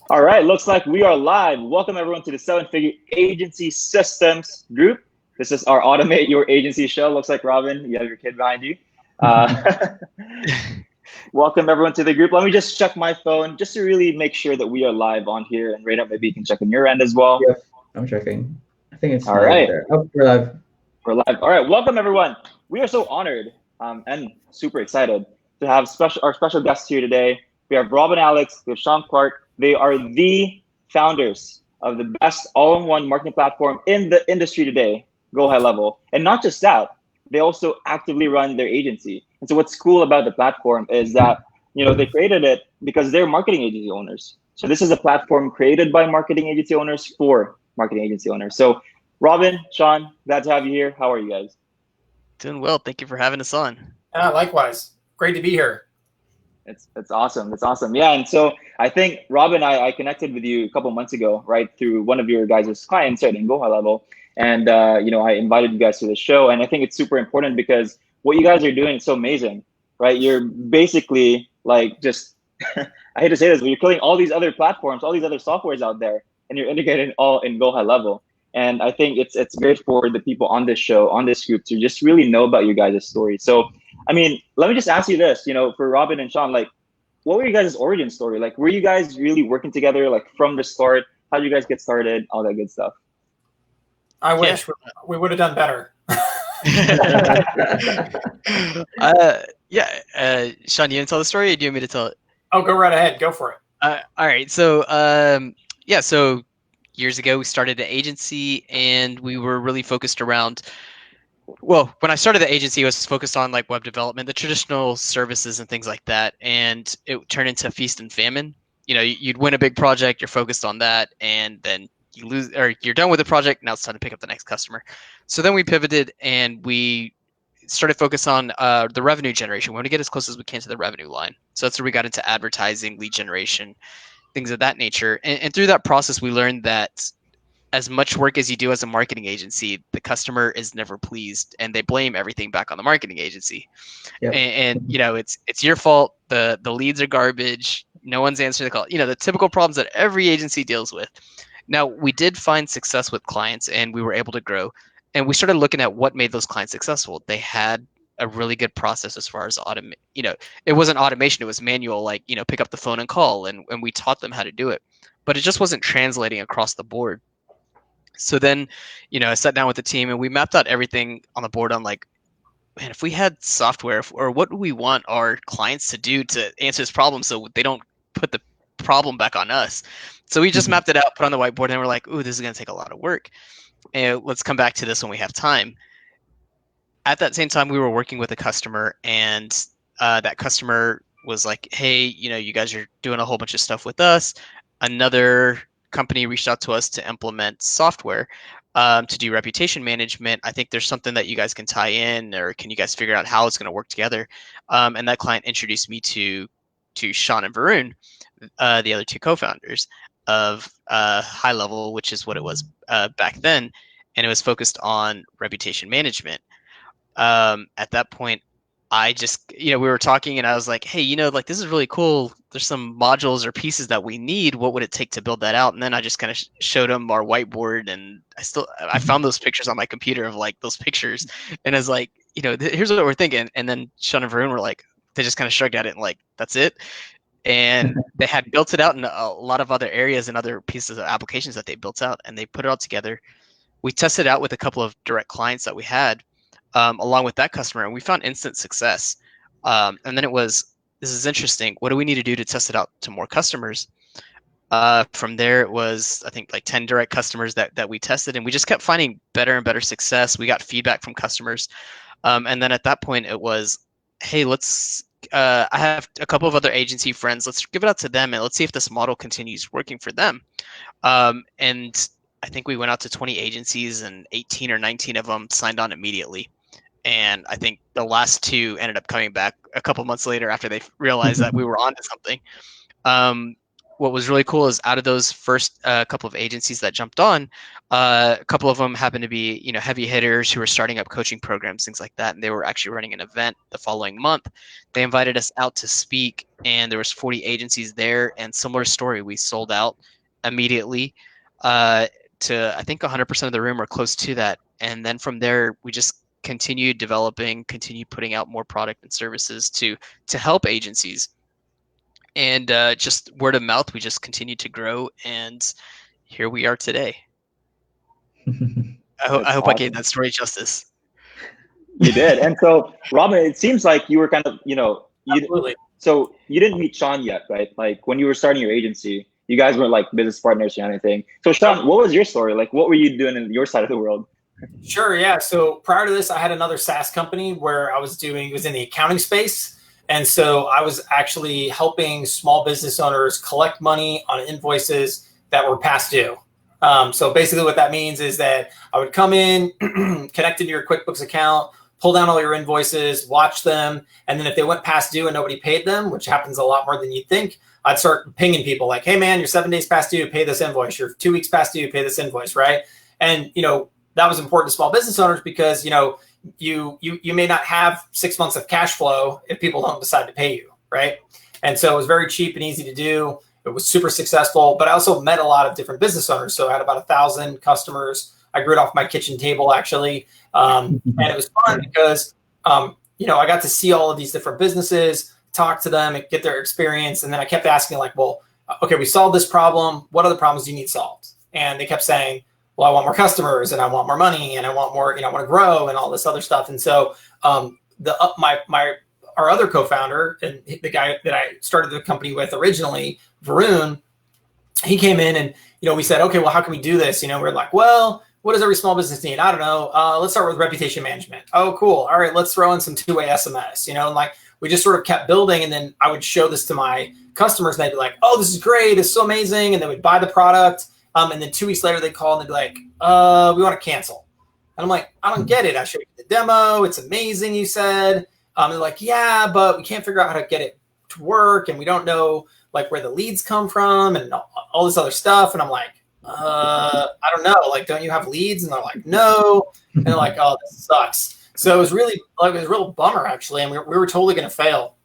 All right, looks like we are live. Welcome everyone to the Seven Figure Agency Systems group. This is our Automate Your Agency show. Looks like Robin, you have your kid behind you. Uh, welcome everyone to the group. Let me just check my phone just to really make sure that we are live on here. And right up, maybe you can check on your end as well. Yep, I'm checking. I think it's All live right, there. Oh, we're live. we're live. All right, welcome everyone. We are so honored and super excited to have our special guests here today. We have Robin Alex, we have Shaun Clark. They are the founders of the best all-in-one marketing platform in the industry today, GoHighLevel. And not just that, they also actively run their agency. And so what's cool about the platform is that they created it because they're marketing agency owners. So this is a platform created by marketing agency owners for marketing agency owners. So Robin, Shaun, glad to have you here. How are you guys? Doing well. Thank you for having us on. Likewise. Great to be here. It's awesome. It's awesome. Yeah. And so I think Robin, I connected with you a couple months ago, right, through one of your guys' clients, right, in GoHighLevel. And I invited you guys to the show. And I think it's super important because what you guys are doing is so amazing, right? You're basically like just I hate to say this, but you're killing all these other platforms, all these other softwares out there, and you're integrating all in GoHighLevel. And I think it's great for the people on this show, on this group, to just really know about you guys' story. So I mean, let me just ask you this, for Robin and Shaun, like, what were you guys' origin story? Like, were you guys really working together, like, from the start? How did you guys get started? All that good stuff. I wish we would have done better. Shaun, you want to tell the story, or do you want me to tell it? Oh, go right ahead. Go for it. All right. So years ago we started an agency, and we were really focused around. Well, when I started the agency, it was focused on like web development, the traditional services and things like that, and it turned into feast and famine. You'd win a big project, you're focused on that, and then you lose, or you're done with the project. Now it's time to pick up the next customer. So then we pivoted and we started focus on the revenue generation. We want to get as close as we can to the revenue line. So that's where we got into advertising, lead generation, things of that nature. And through that process, we learned that as much work as you do as a marketing agency, the customer is never pleased, and they blame everything back on the marketing agency. Yep. And it's your fault. The leads are garbage. No one's answering the call. The typical problems that every agency deals with. Now, we did find success with clients, and we were able to grow. And we started looking at what made those clients successful. They had a really good process as far as it wasn't automation, it was manual, like, pick up the phone and call, and we taught them how to do it. But it just wasn't translating across the board. So then, I sat down with the team and we mapped out everything on the board on like, man, if we had software, or what do we want our clients to do to answer this problem so they don't put the problem back on us? So we just mapped it out, put on the whiteboard, and we're like, ooh, this is going to take a lot of work. And let's come back to this when we have time. At that same time, we were working with a customer, and that customer was like, hey, you guys are doing a whole bunch of stuff with us. Another company reached out to us to implement software to do reputation management. I think there's something that you guys can tie in, or can you guys figure out how it's going to work together? And that client introduced me to Shaun and Varun, the other two co-founders of GoHighLevel, which is what it was back then, and it was focused on reputation management. At that point, I just, we were talking, and I was like, hey, like, this is really cool. There's some modules or pieces that we need. What would it take to build that out? And then I just kind of showed them our whiteboard, and I found those pictures on my computer of like those pictures, and I was like, here's what we're thinking. And then Shaun and Varun were like, they just kind of shrugged at it and like, that's it. And they had built it out in a lot of other areas and other pieces of applications that they built out, and they put it all together. We tested it out with a couple of direct clients that we had, along with that customer, and we found instant success. And then this is interesting. What do we need to do to test it out to more customers? From there, it was, I think, like 10 direct customers that we tested, and we just kept finding better and better success. We got feedback from customers. And then at that point, it was, hey, I have a couple of other agency friends. Let's give it out to them, and let's see if this model continues working for them. And I think we went out to 20 agencies, and 18 or 19 of them signed on immediately. And I think the last two ended up coming back a couple months later after they realized that we were onto something. what was really cool is out of those first couple of agencies that jumped on, a couple of them happened to be, you know, heavy hitters who were starting up coaching programs, things like that. And they were actually running an event the following month. They invited us out to speak, and there was 40 agencies there. And similar story, we sold out immediately to I think 100% of the room or close to that. And then from there, we just continued developing, continued putting out more product and services to help agencies. And just word of mouth, we just continued to grow, and here we are today. I hope I gave that story justice. You did. And so, Robin, it seems like you were kind of, Absolutely. so you didn't meet Shaun yet, right? Like when you were starting your agency, you guys weren't like business partners or anything. So Shaun, what was your story? Like what were you doing in your side of the world? Sure, yeah. So prior to this, I had another SaaS company where I was it was in the accounting space. And so I was actually helping small business owners collect money on invoices that were past due. So basically what that means is that I would come in, connect into your QuickBooks account, pull down all your invoices, watch them. And then if they went past due and nobody paid them, which happens a lot more than you'd think, I'd start pinging people like, hey man, you're 7 days past due, pay this invoice. You're 2 weeks past due, pay this invoice, right? And, that was important to small business owners because, you may not have 6 months of cash flow if people don't decide to pay you, right? And so it was very cheap and easy to do. It was super successful, but I also met a lot of different business owners. So I had about 1,000 customers. I grew it off my kitchen table, actually. And it was fun because, I got to see all of these different businesses, talk to them and get their experience. And then I kept asking like, well, okay, we solved this problem. What other problems do you need solved? And they kept saying, well, I want more customers and I want more money and I want more, I want to grow and all this other stuff. And so our other co-founder and the guy that I started the company with originally, Varun, he came in and, we said, okay, well, how can we do this? We're like, well, what does every small business need? I don't know. Let's start with reputation management. Oh, cool. All right, let's throw in some two-way SMS, and like we just sort of kept building. And then I would show this to my customers and they'd be like, oh, this is great. It's so amazing. And they would buy the product. And then 2 weeks later, they'd call and they'd be like, we want to cancel. And I'm like, I don't get it. I showed you the demo. It's amazing, you said. They're like, yeah, but we can't figure out how to get it to work. And we don't know like where the leads come from and all this other stuff. And I'm like, I don't know. Like, don't you have leads? And they're like, no. And they're like, oh, this sucks. So it was really like, it was a real bummer, actually. And we were totally going to fail.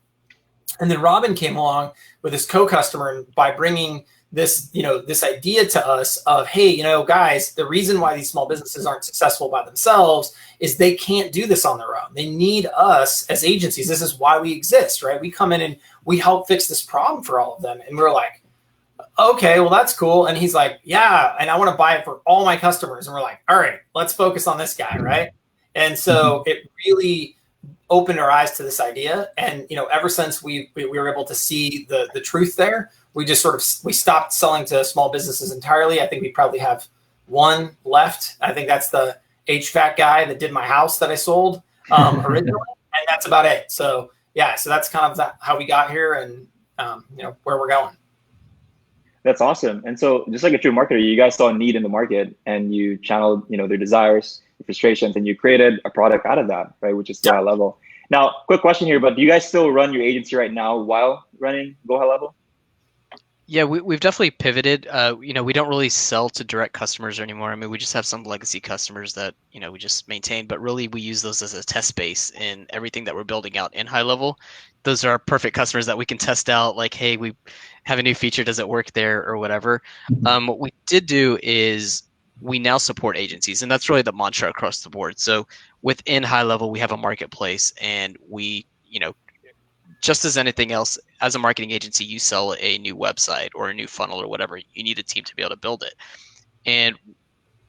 And then Robin came along with this co-customer, and by bringing this, this idea to us of, hey, guys, the reason why these small businesses aren't successful by themselves is they can't do this on their own. They need us as agencies. This is why we exist, right? We come in and we help fix this problem for all of them. And we're like, okay, well, that's cool. And he's like, yeah, and I want to buy it for all my customers. And we're like, all right, let's focus on this guy, right? And so it really opened our eyes to this idea. And, ever since we were able to see the truth there, we just we stopped selling to small businesses entirely. I think we probably have one left. I think that's the HVAC guy that did my house that I sold originally. And that's about it. So yeah, so that's kind of how we got here and, where we're going. That's awesome. And so just like a true marketer, you guys saw a need in the market and you channeled, their desires, their frustrations, and you created a product out of that, right? Which is GoHighLevel. Now, quick question here, but do you guys still run your agency right now while running GoHighLevel? Yeah, we've definitely pivoted. We don't really sell to direct customers anymore. I mean, we just have some legacy customers that, we just maintain, but really we use those as a test base in everything that we're building out in HighLevel. Those are perfect customers that we can test out like, hey, we have a new feature. Does it work there or whatever? What we did do is we now support agencies, and that's really the mantra across the board. So within HighLevel, we have a marketplace, and we, just as anything else, as a marketing agency, you sell a new website or a new funnel or whatever, you need a team to be able to build it. And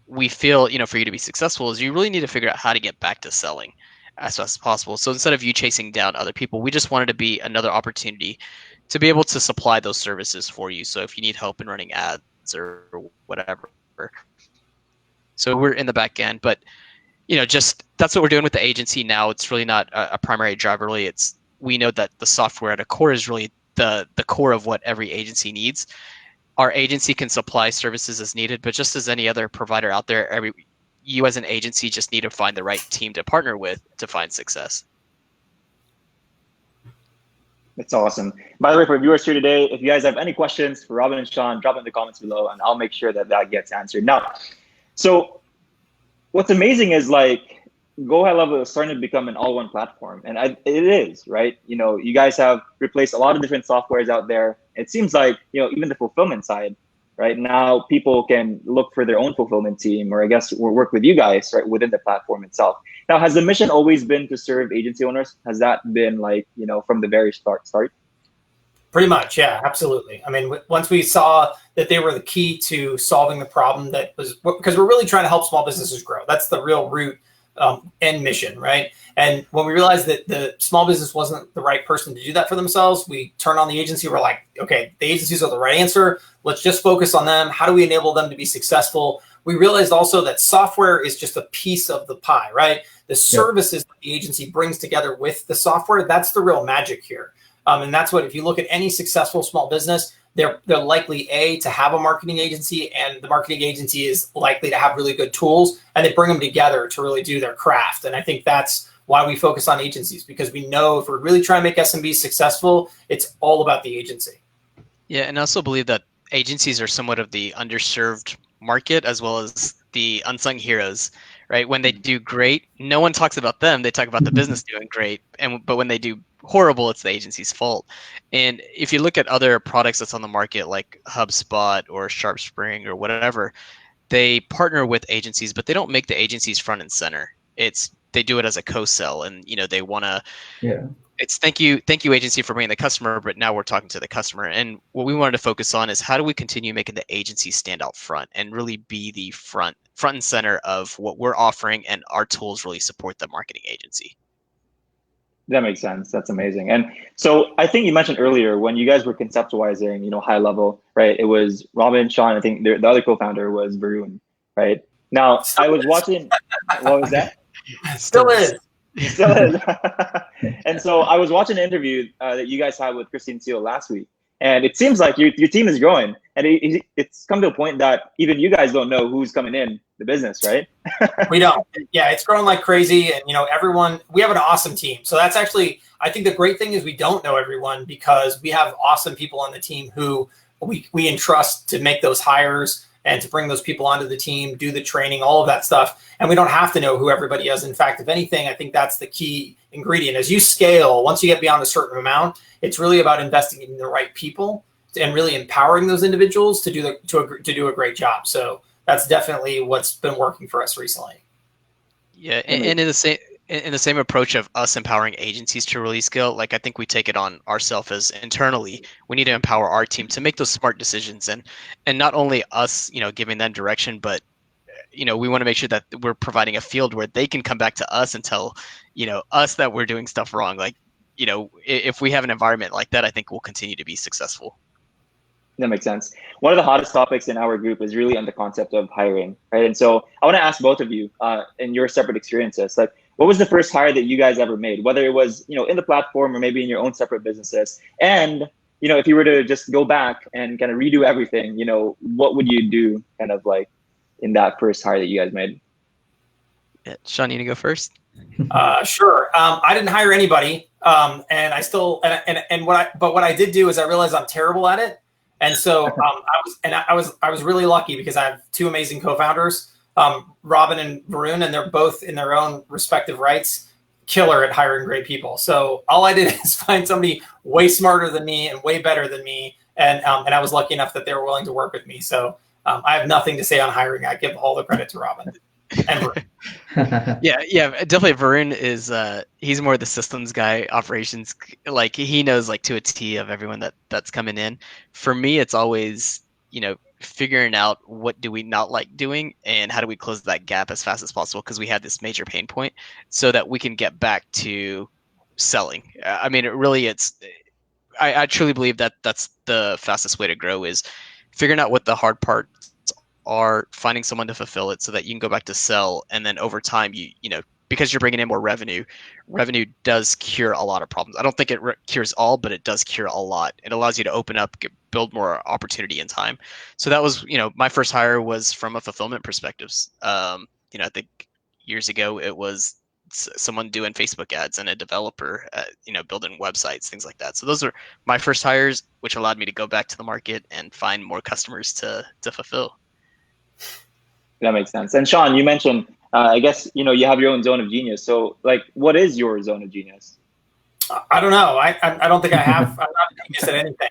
we feel, for you to be successful is you really need to figure out how to get back to selling as fast as possible. So instead of you chasing down other people, we just wanted to be another opportunity to be able to supply those services for you. So if you need help in running ads or whatever. So we're in the back end, but just that's what we're doing with the agency now. It's really not a primary driver. Really, we know that the software at a core is really the core of what every agency needs. Our agency can supply services as needed, but just as any other provider out there, you as an agency just need to find the right team to partner with to find success. It's awesome. By the way, for viewers here today, if you guys have any questions for Robin and Shaun, drop it in the comments below, and I'll make sure that that gets answered. Now, so what's amazing is like GoHighLevel is starting to become an all-one platform, and it is, right? You know, you guys have replaced a lot of different softwares out there. It seems like, you know, even the fulfillment side, right? Now people can look for their own fulfillment team, or I guess work with you guys, right, within the platform itself. Now, has the mission always been to serve agency owners? Has that been like, you know, from the very start? Pretty much, yeah, absolutely. I mean, once we saw that they were the key to solving the problem, that was because we're really trying to help small businesses grow. That's the real root end mission, right? And when we realized that the small business wasn't the right person to do that for themselves, we turned on the agency. We're like, okay, the agencies are the right answer. Let's just focus on them. How do we enable them to be successful? We realized also that software is just a piece of the pie, right? The services that the agency brings together with the software, that's the real magic here. And that's what, if you look at any successful small business, they're likely to have a marketing agency, and the marketing agency is likely to have really good tools, and they bring them together to really do their craft. And I think that's why we focus on agencies, because we know if we're really trying to make SMBs successful, it's all about the agency. Yeah, and I also believe that agencies are somewhat of the underserved market as well as the unsung heroes, right? When they do great, no one talks about them. They talk about the business doing great, but when they do horrible, it's the agency's fault. And if you look at other products that's on the market like HubSpot or SharpSpring or whatever, they partner with agencies, but they don't make the agencies front and center. They do it as a co-sell, and they want to. Yeah. It's thank you agency for bringing the customer, but now we're talking to the customer. And what we wanted to focus on is how do we continue making the agency stand out front and really be the front and center of what we're offering, and our tools really support the marketing agency. That makes sense. That's amazing. And so I think you mentioned earlier when you guys were conceptualizing, high level, right? It was Robin, Shaun. I think the other co-founder was Varun, right? Now I was watching. What was that? Still is. Still is. And so I was watching an interview that you guys had with Christine Seal last week, and it seems like your team is growing, and it's come to a point that even you guys don't know who's coming in the business, right? We don't. Yeah, it's growing like crazy, and everyone. We have an awesome team. So that's actually, I think the great thing is we don't know everyone, because we have awesome people on the team who we entrust to make those hires and to bring those people onto the team, do the training, all of that stuff. And we don't have to know who everybody is. In fact, if anything, I think that's the key ingredient. As you scale, once you get beyond a certain amount, it's really about investing in the right people and really empowering those individuals to do a great job. So that's definitely what's been working for us recently. Yeah, and in the same approach of us empowering agencies to really scale, like I think we take it on ourselves as internally. We need to empower our team to make those smart decisions, and not only us, giving them direction, but we want to make sure that we're providing a field where they can come back to us and tell us that we're doing stuff wrong. Like if we have an environment like that, I think we'll continue to be successful. That makes sense. One of the hottest topics in our group is really on the concept of hiring, right? And so I want to ask both of you in your separate experiences, like what was the first hire that you guys ever made, whether it was, in the platform or maybe in your own separate businesses? And, if you were to just go back and kind of redo everything, what would you do kind of like in that first hire that you guys made? Yeah. Shaun, you want to go first? Sure. I didn't hire anybody. And I still, what I did do is I realized I'm terrible at it. And so I was really lucky because I have two amazing co-founders, Robin and Varun, and they're both in their own respective rights killer at hiring great people. So all I did is find somebody way smarter than me and way better than me, and I was lucky enough that they were willing to work with me. So I have nothing to say on hiring. I give all the credit to Robin and Varun. Yeah, definitely. Varun is he's more the systems guy, operations. Like he knows like to a T of everyone that's coming in. For me, it's always figuring out what do we not like doing and how do we close that gap as fast as possible, because we had this major pain point, so that we can get back to selling. I mean, I truly believe that that's the fastest way to grow, is figuring out what the hard parts are, finding someone to fulfill it so that you can go back to sell. And then over time, because you're bringing in more revenue does cure a lot of problems. I don't think it cures all, but it does cure a lot. It allows you to open up, build more opportunity in time. So that was, my first hire was from a fulfillment perspective. I think years ago it was someone doing Facebook ads and a developer, building websites, things like that. So those are my first hires, which allowed me to go back to the market and find more customers to fulfill. That makes sense. And Shaun, you mentioned, I guess, you have your own zone of genius. So like, what is your zone of genius? I don't know. I don't think I have. I'm not a genius at anything.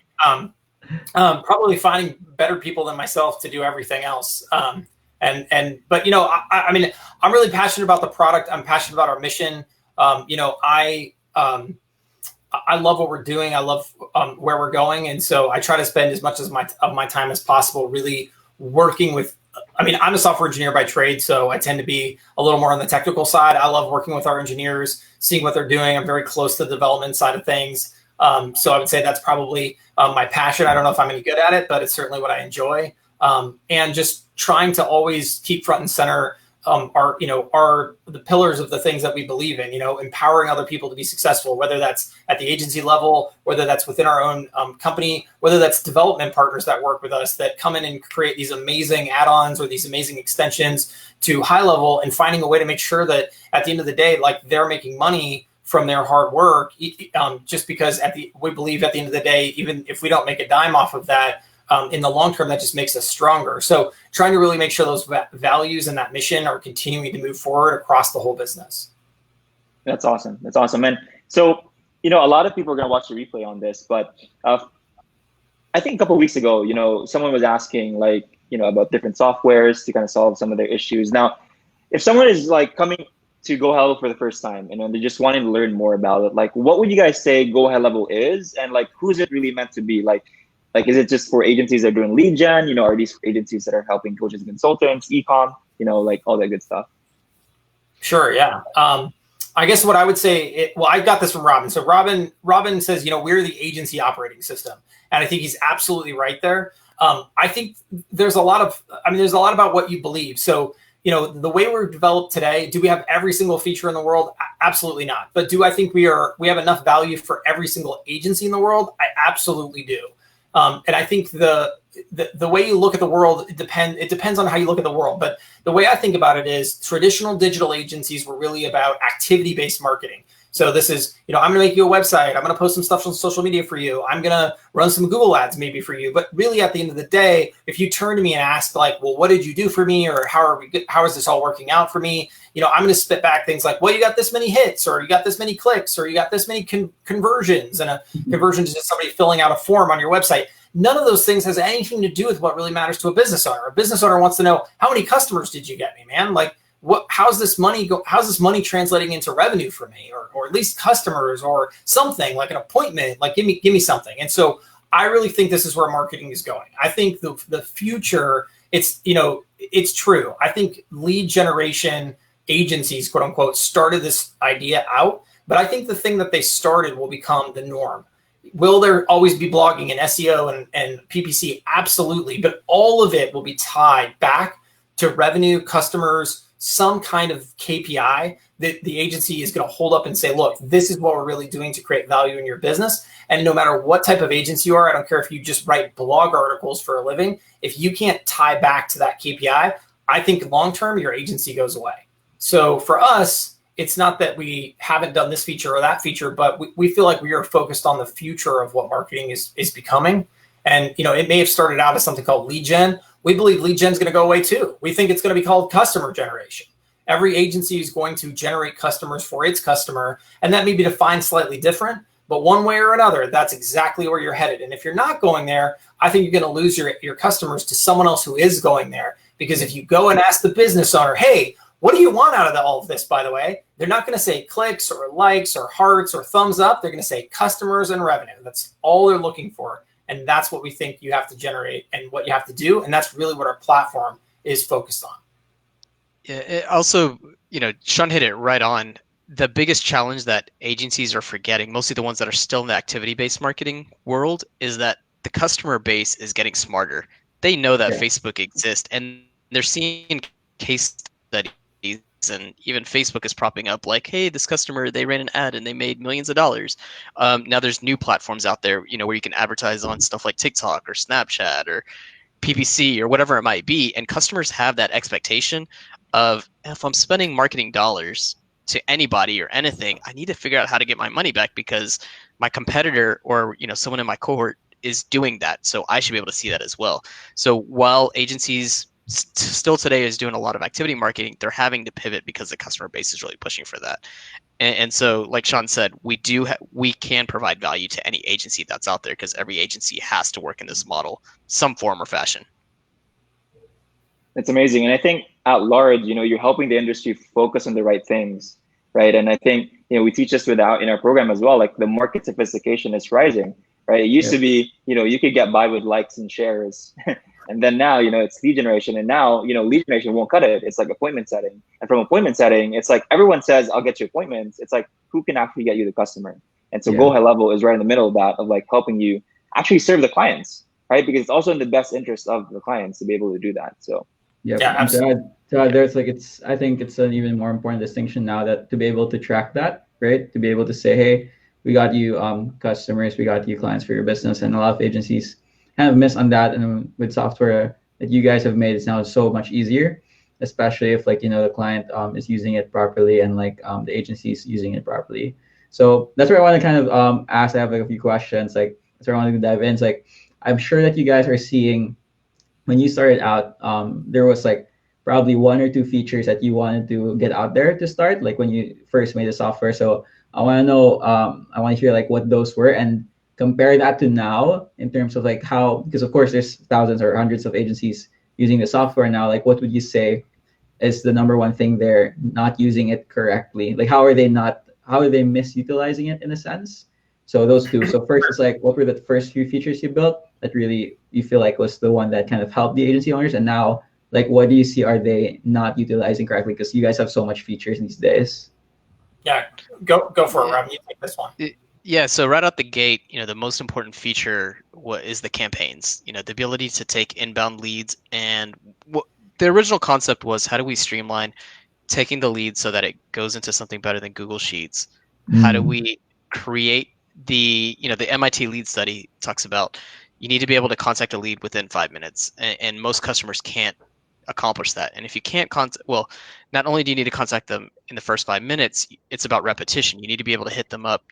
Probably finding better people than myself to do everything else. But I mean, I'm really passionate about the product. I'm passionate about our mission. I love what we're doing. I love where we're going, and so I try to spend as much of my time as possible really working with. I mean, I'm a software engineer by trade, so I tend to be a little more on the technical side. I love working with our engineers, seeing what they're doing. I'm very close to the development side of things. So I would say that's probably my passion. I don't know if I'm any good at it, but it's certainly what I enjoy. And just trying to always keep front and center are the pillars of the things that we believe in, empowering other people to be successful, whether that's at the agency level, whether that's within our own company, whether that's development partners that work with us that come in and create these amazing add-ons or these amazing extensions to GoHighLevel, and finding a way to make sure that at the end of the day, like, they're making money from their hard work, just because we believe at the end of the day, even if we don't make a dime off of that, in the long term, that just makes us stronger. So trying to really make sure those values and that mission are continuing to move forward across the whole business. That's awesome. That's awesome. And so, a lot of people are going to watch the replay on this, but I think a couple of weeks ago, someone was asking about different softwares to kind of solve some of their issues. Now, if someone is like coming to GoHighLevel for the first time and they're just wanting to learn more about it, like, what would you guys say GoHighLevel is, and like, who's it really meant to be? Like, is it just for agencies that are doing lead gen? Are these agencies that are helping coaches and consultants, e-com, like all that good stuff? Sure. Yeah. I guess what I would say, I got this from Robin. So Robin says, we're the agency operating system. And I think he's absolutely right there. I think there's a lot about what you believe. So, the way we're developed today, do we have every single feature in the world? Absolutely not. But do I think we have enough value for every single agency in the world? I absolutely do. And I think the way you look at the world, it depends on how you look at the world. But the way I think about it is traditional digital agencies were really about activity-based marketing. So this is, I'm going to make you a website. I'm going to post some stuff on social media for you. I'm going to run some Google ads maybe for you. But really at the end of the day, if you turn to me and ask like, well, what did you do for me? Or how is this all working out for me? I'm going to spit back things like, well, you got this many hits, or you got this many clicks, or you got this many conversions. And a conversion is just somebody filling out a form on your website. None of those things has anything to do with what really matters to a business owner. A business owner wants to know, how many customers did you get me, man? Like, how's this money translating into revenue for me, or at least customers, or something like an appointment? Like, give me something. And so I really think this is where marketing is going. I think the future, it's true. I think lead generation agencies, quote unquote, started this idea out, but I think the thing that they started will become the norm. Will there always be blogging and SEO and PPC? Absolutely. But all of it will be tied back to revenue, customers, some kind of KPI that the agency is going to hold up and say, look, this is what we're really doing to create value in your business. And no matter what type of agency you are, I don't care if you just write blog articles for a living, if you can't tie back to that KPI, I think long-term your agency goes away. So for us, it's not that we haven't done this feature or that feature, but we feel like we are focused on the future of what marketing is becoming. And, it may have started out as something called lead gen. We believe lead gen is going to go away too. We think it's going to be called customer generation. Every agency is going to generate customers for its customer, and that may be defined slightly different, but one way or another, that's exactly where you're headed. And if you're not going there, I think you're going to lose your customers to someone else who is going there. Because if you go and ask the business owner, hey, what do you want out of all of this, by the way? They're not going to say clicks or likes or hearts or thumbs up. They're going to say customers and revenue. That's all they're looking for. And that's what we think you have to generate and what you have to do. And that's really what our platform is focused on. Yeah, it also, Shaun hit it right on. The biggest challenge that agencies are forgetting, mostly the ones that are still in the activity-based marketing world, is that the customer base is getting smarter. They know that Facebook exists, and they're seeing case studies, and even Facebook is propping up like, hey, this customer, they ran an ad and they made millions of dollars. Now there's new platforms out there, where you can advertise on stuff like TikTok or Snapchat or PPC or whatever it might be. And customers have that expectation of, if I'm spending marketing dollars, to anybody or anything, I need to figure out how to get my money back because my competitor or someone in my cohort is doing that. So I should be able to see that as well. So while agencies still today is doing a lot of activity marketing, they're having to pivot because the customer base is really pushing for that. And so, like Shaun said, we can provide value to any agency that's out there because every agency has to work in this model, some form or fashion. It's amazing. And I think at large, you're helping the industry focus on the right things, right? And I think, we teach this in our program as well, like the market sophistication is rising, right? It used to be, you could get by with likes and shares. And then now, it's lead generation. And now, lead generation won't cut it. It's like appointment setting. And from appointment setting, it's like everyone says, I'll get you appointments. It's like, who can actually get you the customer? And so GoHighLevel is right in the middle of that, of like helping you actually serve the clients, right? Because it's also in the best interest of the clients to be able to do that. So yeah, absolutely. There's like, I think it's an even more important distinction now that to be able to track that, right? To be able to say, hey, we got you customers, we got you clients for your business. And a lot of agencies kind of miss on that. And with software that you guys have made, it's now so much easier, especially if the client is using it properly and the agency is using it properly. So that's where I want to kind of ask. I have a few questions. That's where I want to dive in. It's I'm sure that you guys are seeing when you started out, there was probably 1 or 2 features that you wanted to get out there to start, when you first made the software. So I want to know, I want to hear what those were and compare that to now in terms of how, because of course there's thousands or hundreds of agencies using the software now. What would you say is the number one thing they're not using it correctly? How are they misutilizing it in a sense? So those two. So first is what were the first few features you built that really you feel was the one that kind of helped the agency owners? And now what do you see are they not utilizing correctly? Because you guys have so much features these days. Yeah, go for it, Rob. You take this one. Yeah, so right out the gate, the most important feature is the campaigns. The ability to take inbound leads, and the original concept was how do we streamline taking the lead so that it goes into something better than Google Sheets? How do we create the MIT lead study talks about you need to be able to contact a lead within 5 minutes, and most customers can't accomplish that. And if you can't not only do you need to contact them in the first 5 minutes, it's about repetition. You need to be able to hit them up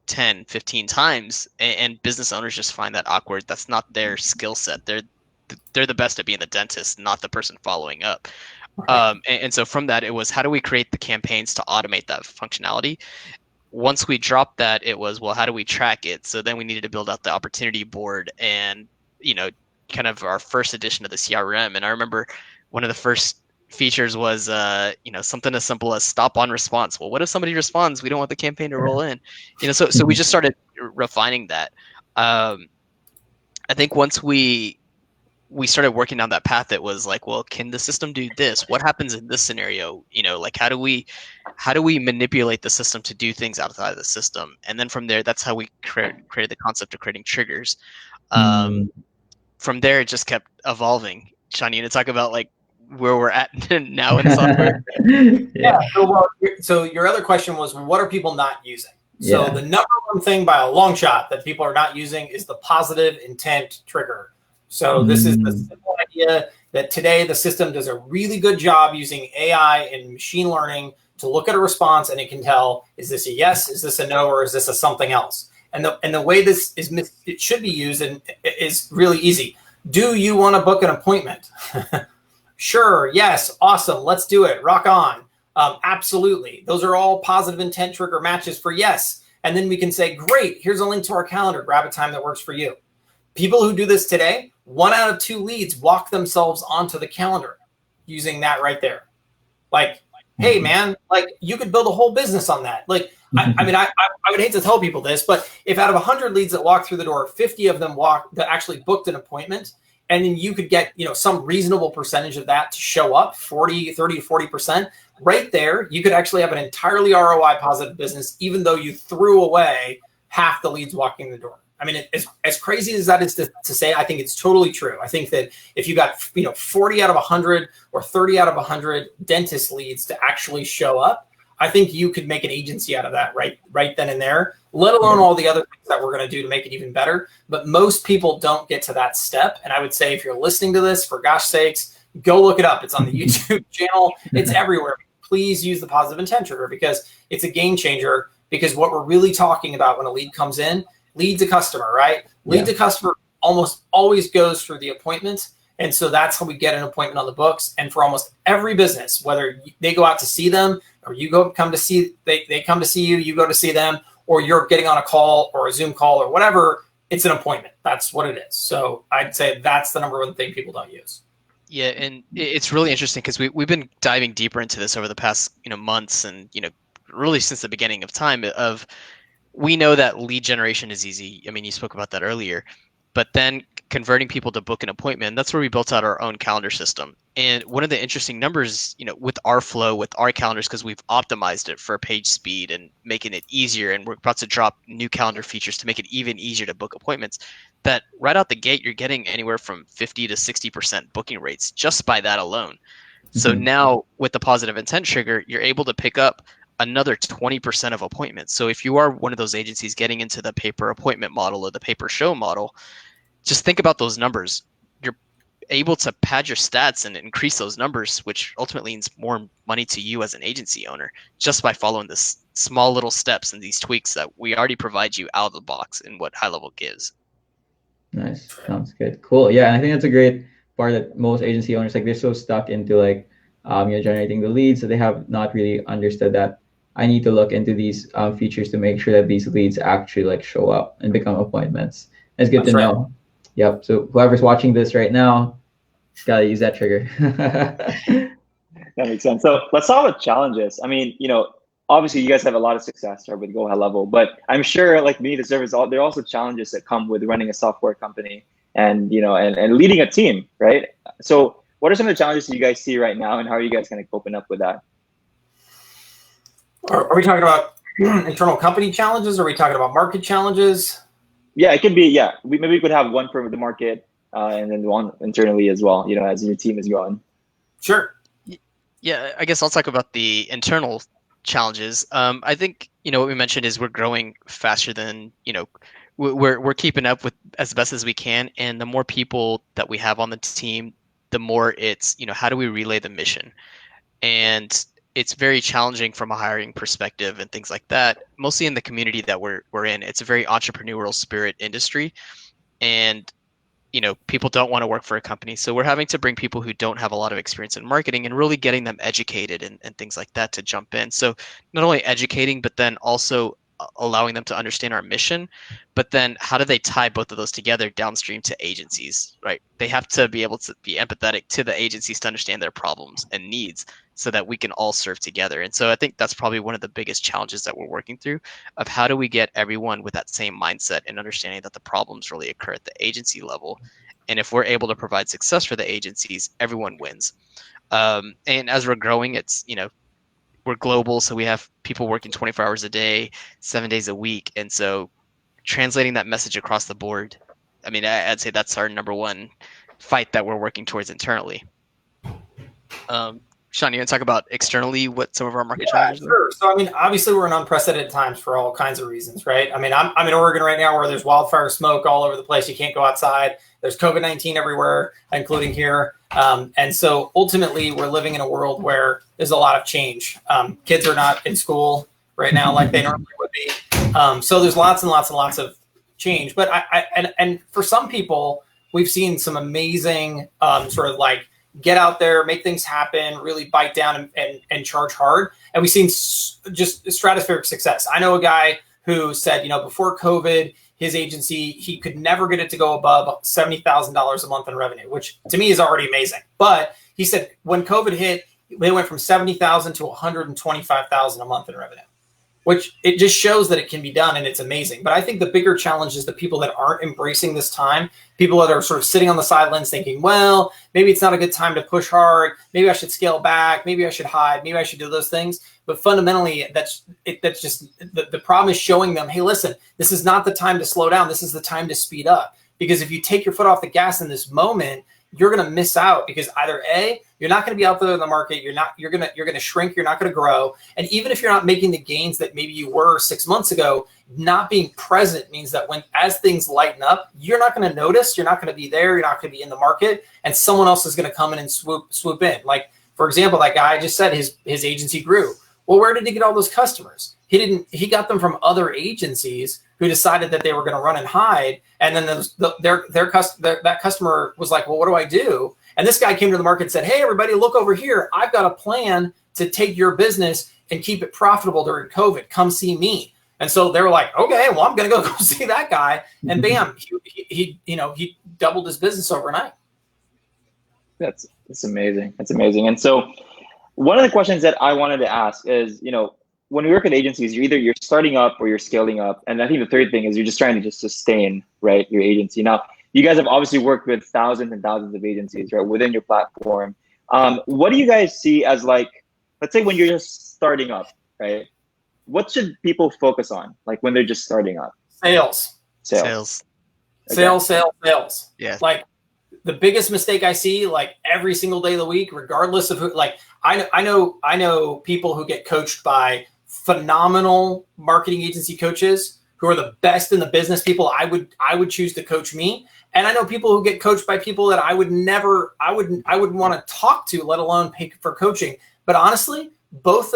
10, 15 times, and business owners just find that awkward. That's not their skill set. They're the best at being the dentist, not the person following up. And so from that, it was how do we create the campaigns to automate that functionality? Once we dropped that, it was, well, how do we track it? So then we needed to build out the opportunity board and, kind of our first edition of the CRM. And I remember one of the first features was, something as simple as stop on response. Well, what if somebody responds? We don't want the campaign to roll in, so we just started refining that. I think once we started working down that path, it was well, can the system do this? What happens in this scenario? How do we manipulate the system to do things outside of the system? And then from there, that's how we created the concept of creating triggers. From there, it just kept evolving. Shaun, you want to talk about where we're at now in software? Yeah. So your other question was, what are people not using? So the number one thing by a long shot that people are not using is the positive intent trigger. So this is the simple idea that today the system does a really good job using AI and machine learning to look at a response, and it can tell, is this a yes, is this a no, or is this a something else? And the way it should be used is really easy. Do you want to book an appointment? Sure. Yes. Awesome. Let's do it. Rock on. Absolutely. Those are all positive intent trigger matches for yes. And then we can say, great, here's a link to our calendar. Grab a time that works for you. People who do this today, 1 out of 2 leads walk themselves onto the calendar using that right there. Hey, man, you could build a whole business on that. I would hate to tell people this, but if out of 100 leads that walk through the door, 50 of them that actually booked an appointment, and then you could get, some reasonable percentage of that to show up, 30 to 40%, right there, you could actually have an entirely ROI positive business, even though you threw away half the leads walking the door. I mean, as crazy as that is to say, I think it's totally true. I think that if you got 40 out of 100 or 30 out of 100 dentist leads to actually show up, I think you could make an agency out of that right then and there, let alone all the other things that we're going to do to make it even better. But most people don't get to that step. And I would say if you're listening to this, for gosh sakes, go look it up. It's on the YouTube channel. It's everywhere. please use the positive intent trigger, because it's a game changer. Because what we're really talking about when a lead comes in, lead to customer, right? Lead to customer almost always goes through the appointment. And so that's how we get an appointment on the books. And for almost every business, whether they go out to see them, or you come to see, they come to see you, you go to see them, or you're getting on a call or a Zoom call or whatever, it's an appointment. That's what it is. So I'd say that's the number one thing people don't use. Yeah, and it's really interesting because we've been diving deeper into this over the past months, and really since the beginning of time. We know that lead generation is easy. I mean, you spoke about that earlier, but then converting people to book an appointment, that's where we built out our own calendar system. And one of the interesting numbers, with our flow, with our calendars, because we've optimized it for page speed and making it easier, and we're about to drop new calendar features to make it even easier to book appointments, that right out the gate, you're getting anywhere from 50 to 60% booking rates just by that alone. So now with the positive intent trigger, you're able to pick up another 20% of appointments. So if you are one of those agencies getting into the pay-per appointment model or the pay-per-show model, just think about those numbers. You're able to pad your stats and increase those numbers, which ultimately means more money to you as an agency owner, just by following this small little steps and these tweaks that we already provide you out of the box in what HighLevel gives. Nice. Sounds good. Cool. Yeah, and I think that's a great part that most agency owners, they're so stuck into generating the leads that they have not really understood that I need to look into these features to make sure that these leads actually show up and become appointments. It's good to know. Yep. So whoever's watching this right now, gotta use that trigger. That makes sense. So let's talk about challenges. I mean, obviously you guys have a lot of success with GoHighLevel, but I'm sure beneath the surface, there are also challenges that come with running a software company and leading a team, right? So what are some of the challenges that you guys see right now, and how are you guys kind of coping up with that? Are we talking about internal company challenges? Or are we talking about market challenges? Yeah, it could be. Yeah, maybe we could have one for the market and then one internally as well, as your team is growing. Sure. Yeah, I guess I'll talk about the internal challenges. I think, what we mentioned is we're growing faster than, we're keeping up with as best as we can. And the more people that we have on the team, the more it's, how do we relay the mission? And it's very challenging from a hiring perspective and things like that. Mostly in the community that we're in, it's a very entrepreneurial spirit industry, and people don't want to work for a company. So we're having to bring people who don't have a lot of experience in marketing and really getting them educated and things like that to jump in. So not only educating, but then also allowing them to understand our mission, but then how do they tie both of those together downstream to agencies, right? They have to be able to be empathetic to the agencies to understand their problems and needs so that we can all serve together. And so I think that's probably one of the biggest challenges that we're working through, of how do we get everyone with that same mindset and understanding that the problems really occur at the agency level. And if we're able to provide success for the agencies, everyone wins. And as we're growing, it's, we're global, so we have people working 24 hours a day, 7 days a week. And so translating that message across the board, I mean, I'd say that's our number one fight that we're working towards internally. Shaun, you want to talk about externally what some of our market challenges are? Sure. So, I mean, obviously we're in unprecedented times for all kinds of reasons, right? I mean, I'm in Oregon right now where there's wildfire smoke all over the place. You can't go outside. There's COVID-19 everywhere, including here. And so ultimately we're living in a world where there's a lot of change. Kids are not in school right now like they normally would be. So there's lots and lots and lots of change. But and for some people, we've seen some amazing get out there, make things happen, really bite down and charge hard. And we've seen just stratospheric success. I know a guy who said, before COVID, his agency, he could never get it to go above $70,000 a month in revenue, which to me is already amazing. But he said when COVID hit, they went from 70,000 to 125,000 a month in revenue, which it just shows that it can be done, and it's amazing. But I think the bigger challenge is the people that aren't embracing this time, people that are sort of sitting on the sidelines thinking, well, maybe it's not a good time to push hard. Maybe I should scale back. Maybe I should hide. Maybe I should do those things. But fundamentally, that's just the problem is showing them, hey, listen, this is not the time to slow down. This is the time to speed up. Because if you take your foot off the gas in this moment, you're going to miss out, because either A, you're not going to be out there in the market. You're going to shrink. You're not going to grow. And even if you're not making the gains that maybe you were 6 months ago, not being present means that as things lighten up, you're not going to notice. You're not going to be there. You're not going to be in the market, and someone else is going to come in and swoop in. Like For example, that guy just said his agency grew. Well, where did he get all those customers? He got them from other agencies who decided that they were going to run and hide. And then that customer was like, well, what do I do? And this guy came to the market and said, hey, everybody, look over here. I've got a plan to take your business and keep it profitable during COVID. Come see me. And so they were like, okay, well, I'm going to go see that guy. And bam, he doubled his business overnight. That's amazing. That's amazing. And so one of the questions that I wanted to ask is, when we work with agencies, you're starting up or you're scaling up. And I think the third thing is you're just trying to just sustain, right, your agency. Now, you guys have obviously worked with thousands and thousands of agencies, right, within your platform. What do you guys see as, like, let's say when you're just starting up, right? What should people focus on, like, when they're just starting up? Sales. Okay. Sales. Yeah. Like, the biggest mistake I see, like, every single day of the week, regardless of who, like, I know people who get coached by phenomenal marketing agency coaches who are the best in the business, people I would choose to coach me. And I know people who get coached by people that I wouldn't want to talk to, let alone pay for coaching. But honestly, both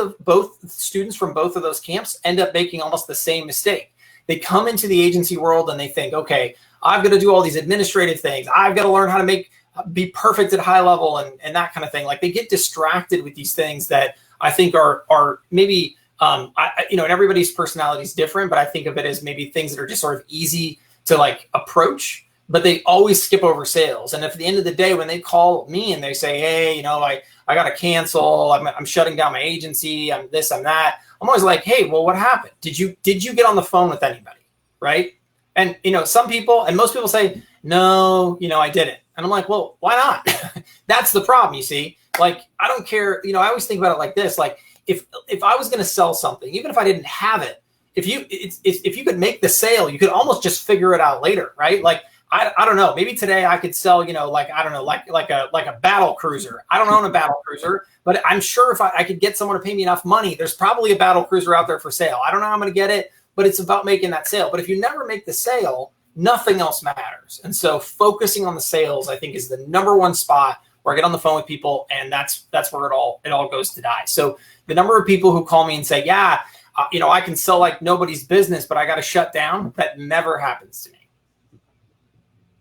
students from both of those camps end up making almost the same mistake. They come into the agency world and they think, okay, I've got to do all these administrative things. I've got to learn how to be perfect at high level and that kind of thing. Like, they get distracted with these things that I think are maybe, and everybody's personality is different, but I think of it as maybe things that are just sort of easy to, like, approach, but they always skip over sales. And if at the end of the day, when they call me and they say, hey, I got to cancel, I'm shutting down my agency, I'm this, I'm that, I'm always like, hey, well, what happened? Did you get on the phone with anybody? Right? And, some people, and most people say, no, I didn't. And I'm like, well, why not? That's the problem, you see. Like, I don't care. I always think about it like this. Like, if I was going to sell something, even if I didn't have it, if you could make the sale, you could almost just figure it out later, right? Like, I don't know. Maybe today I could sell, like a battle cruiser. I don't own a battle cruiser, but I'm sure if I could get someone to pay me enough money, there's probably a battle cruiser out there for sale. I don't know how I'm going to get it, but it's about making that sale. But if you never make the sale, nothing else matters. And so focusing on the sales, I think, is the number one spot where I get on the phone with people, and that's where it all goes to die. So the number of people who call me and say, yeah, I can sell like nobody's business, but I got to shut down, that never happens to me.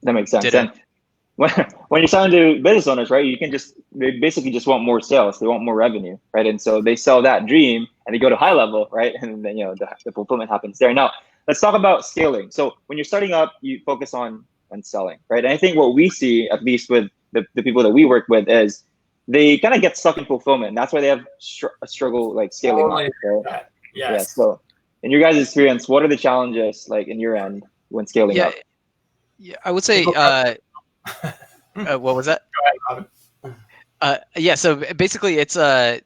That makes sense. And when you're selling to business owners, right, they basically just want more sales. They want more revenue, right? And so they sell that dream and they go to high level, right? And then, the fulfillment happens there. Now, let's talk about scaling. So when you're starting up, you focus on selling, right? And I think what we see, at least with the people that we work with, is they kind of get stuck in fulfillment. And that's why they have a struggle, like, scaling up. Right? Yes. Yeah. So in your guys' experience, what are the challenges, like, in your end when scaling up? Yeah, I would say, what was that? Go ahead, so basically it's, they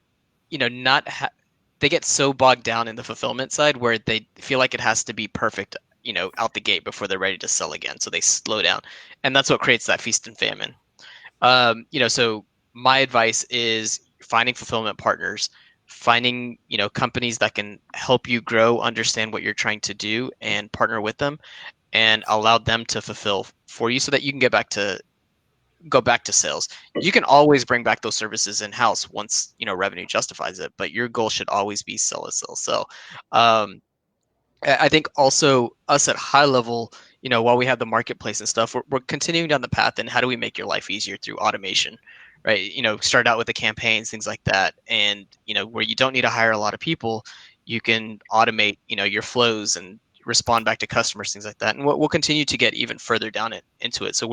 get so bogged down in the fulfillment side where they feel like it has to be perfect, out the gate before they're ready to sell again. So they slow down, and that's what creates that feast and famine. So my advice is finding fulfillment partners, finding, companies that can help you grow, understand what you're trying to do, and partner with them and allow them to fulfill for you so that you can go back to sales. You can always bring back those services in-house once, revenue justifies it, but your goal should always be sell. I think also us at High Level, while we have the marketplace and stuff, we're continuing down the path. And how do we make your life easier through automation, right? Start out with the campaigns, things like that. And, where you don't need to hire a lot of people, you can automate, your flows and respond back to customers, things like that. And we'll continue to get even further down into it. So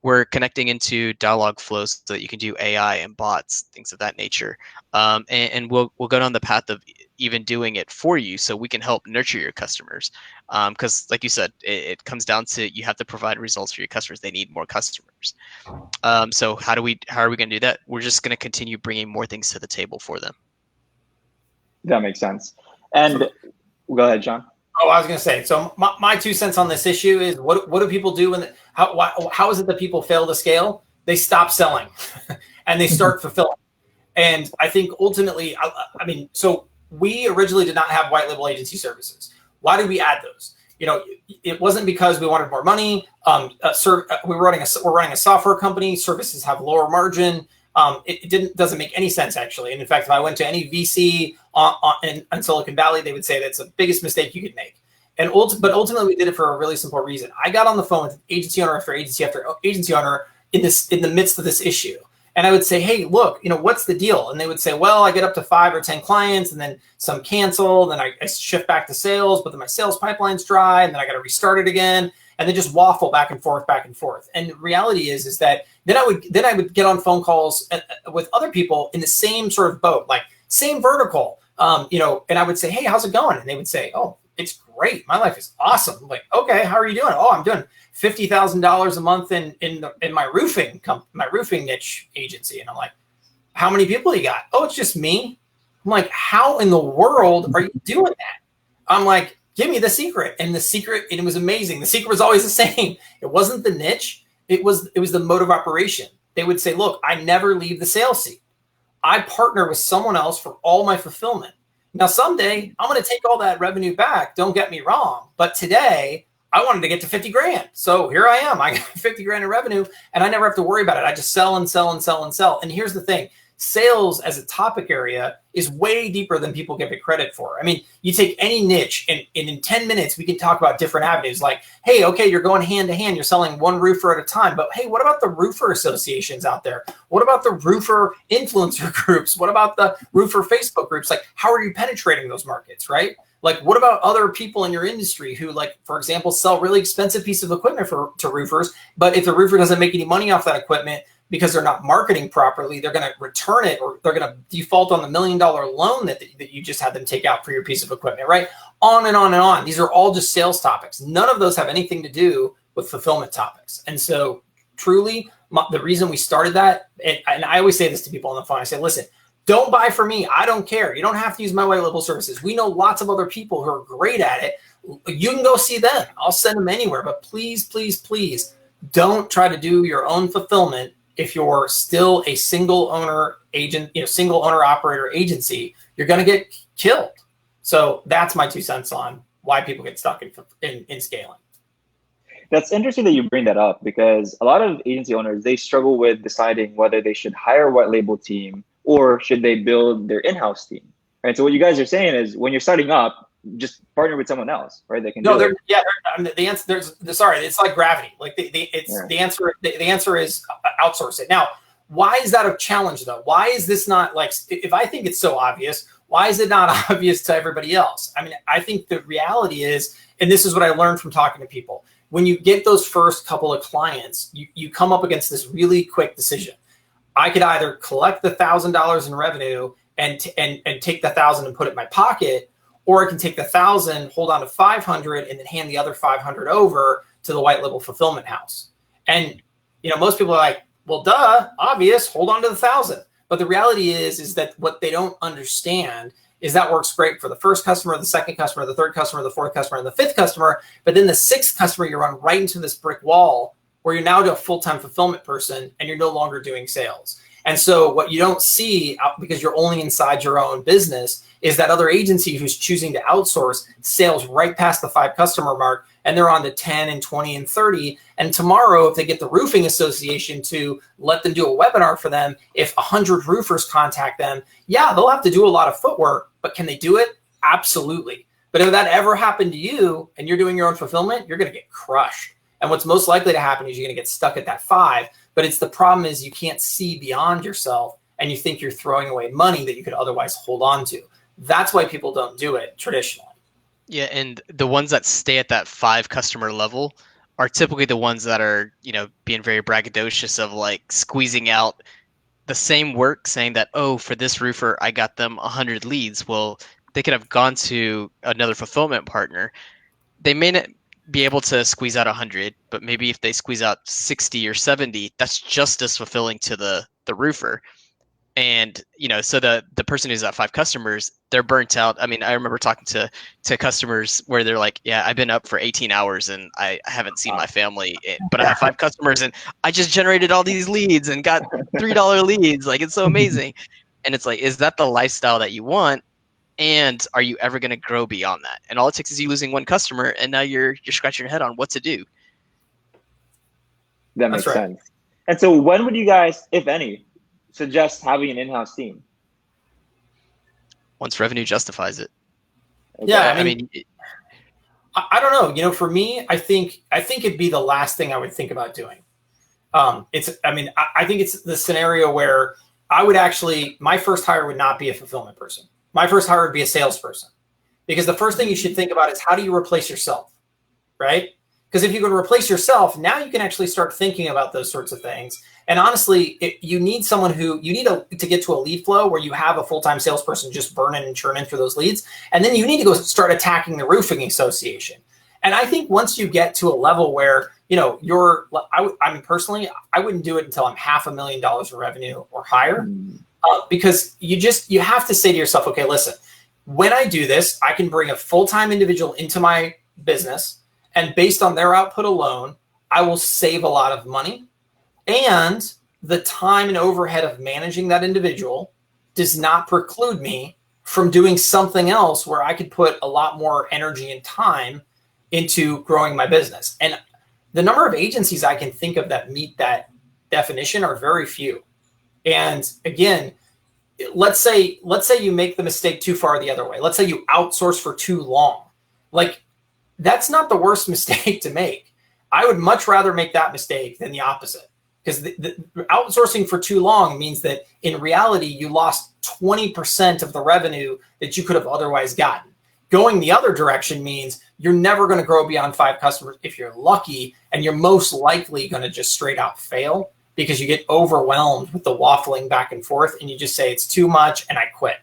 we're connecting into dialogue flows so that you can do AI and bots, things of that nature. And we'll go down the path of even doing it for you so we can help nurture your customers. Because like you said, it comes down to you have to provide results for your customers. They need more customers. So how are we going to do that? We're just going to continue bringing more things to the table for them. That makes sense. And go ahead, Shaun. Oh, I was going to say, so my 2 cents on this issue is what do people do how is it that people fail to scale? They stop selling and they start fulfilling. And I think ultimately, so we originally did not have white label agency services. Why did we add those? It wasn't because we wanted more money. We're running a software company. Services have lower margin. It doesn't make any sense, actually. And in fact, if I went to any VC in Silicon Valley, they would say that's the biggest mistake you could make. But ultimately, we did it for a really simple reason. I got on the phone with agency owner after agency after agency owner in the midst of this issue. And I would say, hey, look, what's the deal? And they would say, well, I get up to 5 or 10 clients and then some cancel. Then I shift back to sales, but then my sales pipeline's dry and then I got to restart it again. And then just waffle back and forth, back and forth. And the reality is that then I would get on phone calls with other people in the same sort of boat, like same vertical, and I would say, hey, how's it going? And they would say, oh, it's great. My life is awesome. I'm like, okay, how are you doing? Oh, I'm doing $50,000 a month in my roofing niche agency. And I'm like, how many people you got? Oh, it's just me. I'm like, how in the world are you doing that? I'm like, give me the secret. And it was amazing. The secret was always the same. It wasn't the niche. It was the mode of operation. They would say, look, I never leave the sales seat. I partner with someone else for all my fulfillment. Now, someday I'm going to take all that revenue back. Don't get me wrong. But today I wanted to get to 50 grand. So here I am. I got 50 grand in revenue and I never have to worry about it. I just sell and sell and sell and sell. And here's the thing. Sales as a topic area is way deeper than people give it credit for. I mean, you take any niche and in 10 minutes, we can talk about different avenues like, hey, okay, you're going hand to hand. You're selling one roofer at a time. But hey, what about the roofer associations out there? What about the roofer influencer groups? What about the roofer Facebook groups? Like, how are you penetrating those markets, right? Like, what about other people in your industry who, like, for example, sell really expensive pieces of equipment to roofers, but if the roofer doesn't make any money off that equipment, because they're not marketing properly, they're going to return it or they're going to default on the $1 million loan that you just had them take out for your piece of equipment, right? On and on and on. These are all just sales topics. None of those have anything to do with fulfillment topics. And so truly, the reason we started that, and I always say this to people on the phone, I say, listen, don't buy from me. I don't care. You don't have to use my white label services. We know lots of other people who are great at it. You can go see them. I'll send them anywhere. But please, please, please don't try to do your own fulfillment if you're still a single owner agent, single owner operator agency. You're going to get killed. So that's my 2 cents on why people get stuck in scaling. That's interesting that you bring that up because a lot of agency owners, they struggle with deciding whether they should hire a white label team or should they build their in-house team, right? So what you guys are saying is when you're starting up, just partner with someone else, right? They can the answer. It's like gravity. Like the answer is outsource it. Now, why is that a challenge though? Why is this not like, if I think it's so obvious, why is it not obvious to everybody else? I mean, I think the reality is, and this is what I learned from talking to people, when you get those first couple of clients, you come up against this really quick decision. I could either collect the $1,000 in revenue and take the 1,000 and put it in my pocket, or I can take the 1,000, hold on to 500, and then hand the other 500 over to the white label fulfillment house. And most people are like, well, duh, obvious, hold on to the 1,000. But the reality is that what they don't understand is that works great for the first customer, the second customer, the third customer, the fourth customer, and the fifth customer. But then the 6th customer, you run right into this brick wall where you're now a full-time fulfillment person and you're no longer doing sales. And so what you don't see, because you're only inside your own business, is that other agency who's choosing to outsource sales right past the 5 customer mark, and they're on to 10 and 20 and 30. And tomorrow, if they get the roofing association to let them do a webinar for them, if 100 roofers contact them, yeah, they'll have to do a lot of footwork, but can they do it? Absolutely. But if that ever happened to you and you're doing your own fulfillment, you're going to get crushed. And what's most likely to happen is you're going to get stuck at that 5. But the problem is you can't see beyond yourself and you think you're throwing away money that you could otherwise hold on to. That's why people don't do it traditionally. Yeah, and the ones that stay at that 5 customer level are typically the ones that are, being very braggadocious of like squeezing out the same work, saying that, oh, for this roofer, I got them 100 leads. Well, they could have gone to another fulfillment partner. They may not be able to squeeze out 100, but maybe if they squeeze out 60 or 70, that's just as fulfilling to the roofer. And, so the person who's at 5 customers, they're burnt out. I mean, I remember talking to customers where they're like, yeah, I've been up for 18 hours and I haven't seen my family, but I have 5 customers and I just generated all these leads and got $3 leads. Like, it's so amazing. And it's like, is that the lifestyle that you want? And are you ever going to grow beyond that? And all it takes is you losing 1 customer, and now you're scratching your head on what to do. That makes sense. And so when would you guys, if any, suggest having an in-house team? Once revenue justifies it. Okay. Yeah, I mean, I don't know. You know, for me, I think it'd be the last thing I would think about doing. I think it's the scenario where I would actually, my first hire would not be a fulfillment person. My first hire would be a salesperson, because the first thing you should think about is, how do you replace yourself, right? Because if you can replace yourself, now you can actually start thinking about those sorts of things. And honestly, you need someone who, to get to a lead flow where you have a full-time salesperson just burning and churning through those leads. And then you need to go start attacking the roofing association. And I think once you get to a level where, you know, I mean, personally, I wouldn't do it until I'm $500,000 of revenue or higher, because you have to say to yourself, okay, listen, when I do this, I can bring a full-time individual into my business, and based on their output alone, I will save a lot of money. And the time and overhead of managing that individual does not preclude me from doing something else where I could put a lot more energy and time into growing my business. And the number of agencies I can think of that meet that definition are very few. And again, let's say you make the mistake too far the other way. Let's say you outsource for too long. Like, that's not the worst mistake to make. I would much rather make that mistake than the opposite, because the outsourcing for too long means that in reality, you lost 20% of the revenue that you could have otherwise gotten. Going the other direction means you're never going to grow beyond 5 customers if you're lucky, and you're most likely going to just straight out fail because you get overwhelmed with the waffling back and forth, and you just say it's too much and I quit.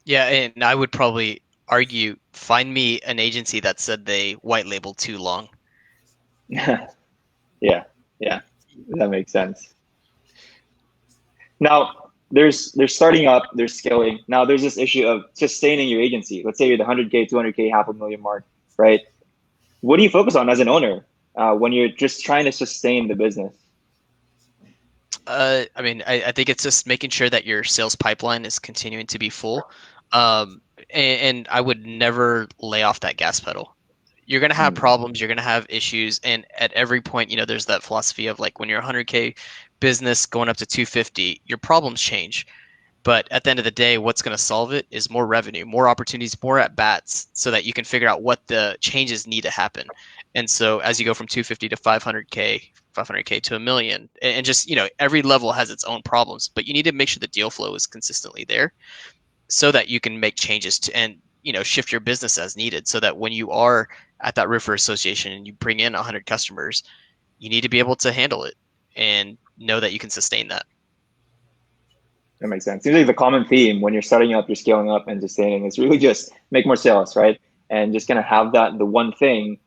Yeah, and I would probably argue, find me an agency that said they white labeled too long. Yeah, that makes sense. Now, there's starting up, there's scaling. Now there's this issue of sustaining your agency. Let's say you're the 100K, 200K, $500,000 mark, right? What do you focus on as an owner when you're just trying to sustain the business? I mean, I think it's just making sure that your sales pipeline is continuing to be full. And I would never lay off that gas pedal. You're going to have problems, you're going to have issues. And at every point, you know, there's that philosophy of, like, when you're a 100K business going up to 250, your problems change. But at the end of the day, what's going to solve it is more revenue, more opportunities, more at bats, so that you can figure out what the changes need to happen. And so as you go from 250 to 500K, 500K to $1 million, and just, you know, every level has its own problems, but you need to make sure the deal flow is consistently there, so that you can make changes to, and, you know, shift your business as needed, so that when you are at that roofer association and you bring in 100 customers, you need to be able to handle it and know that you can sustain that. That makes sense. Seems like the common theme when you're starting up, you're scaling up and sustaining is really just make more sales, right? And just gonna have that the one thing,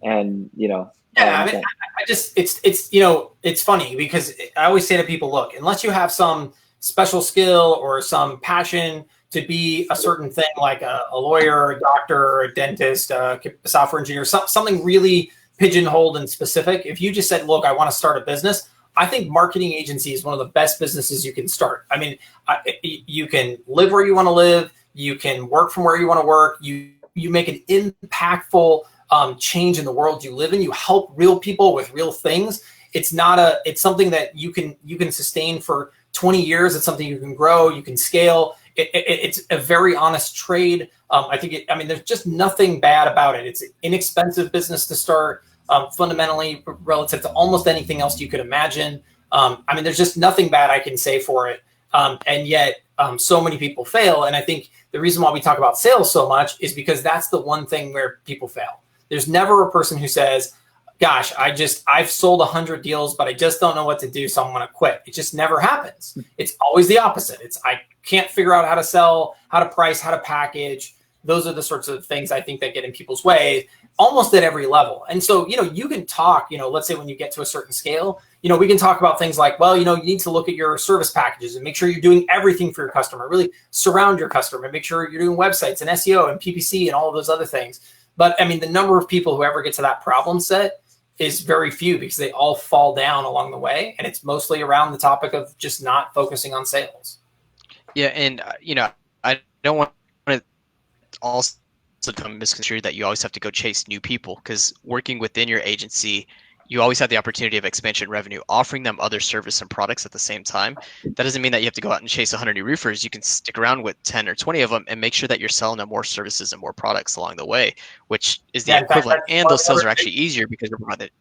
and, you know. Yeah, I mean, I just, it's you know, it's funny because I always say to people, look, unless you have some special skill or some passion to be a certain thing, like a lawyer, a doctor, a dentist, a software engineer, something really pigeonholed and specific. If you just said, look, I want to start a business, I think marketing agency is one of the best businesses you can start. I mean, you can live where you want to live. You can work from where you want to work. You make an impactful change in the world you live in. You help real people with real things. It's something that you can sustain for 20 years. It's something you can grow, you can scale. It's a very honest trade. I think there's just nothing bad about it. It's an inexpensive business to start, fundamentally relative to almost anything else you could imagine. There's just nothing bad I can say for it. And yet so many people fail. And I think the reason why we talk about sales so much is because that's the one thing where people fail. There's never a person who says, gosh, I've sold 100 deals, but I just don't know what to do, so I'm going to quit. It just never happens. It's always the opposite. I can't figure out how to sell, how to price, how to package. Those are the sorts of things I think that get in people's way almost at every level. And so, you can talk, let's say when you get to a certain scale, we can talk about things like, well, you need to look at your service packages and make sure you're doing everything for your customer, really surround your customer and make sure you're doing websites and SEO and PPC and all of those other things. But the number of people who ever get to that problem set is very few because they all fall down along the way. And it's mostly around the topic of just not focusing on sales. Yeah. And, I don't want to also become misconstrued that you always have to go chase new people, because working within your agency, you always have the opportunity of expansion revenue, offering them other service and products at the same time. That doesn't mean that you have to go out and chase 100 new roofers. You can stick around with 10 or 20 of them and make sure that you're selling them more services and more products along the way, which is the equivalent. And those sales are actually easier because you're provided.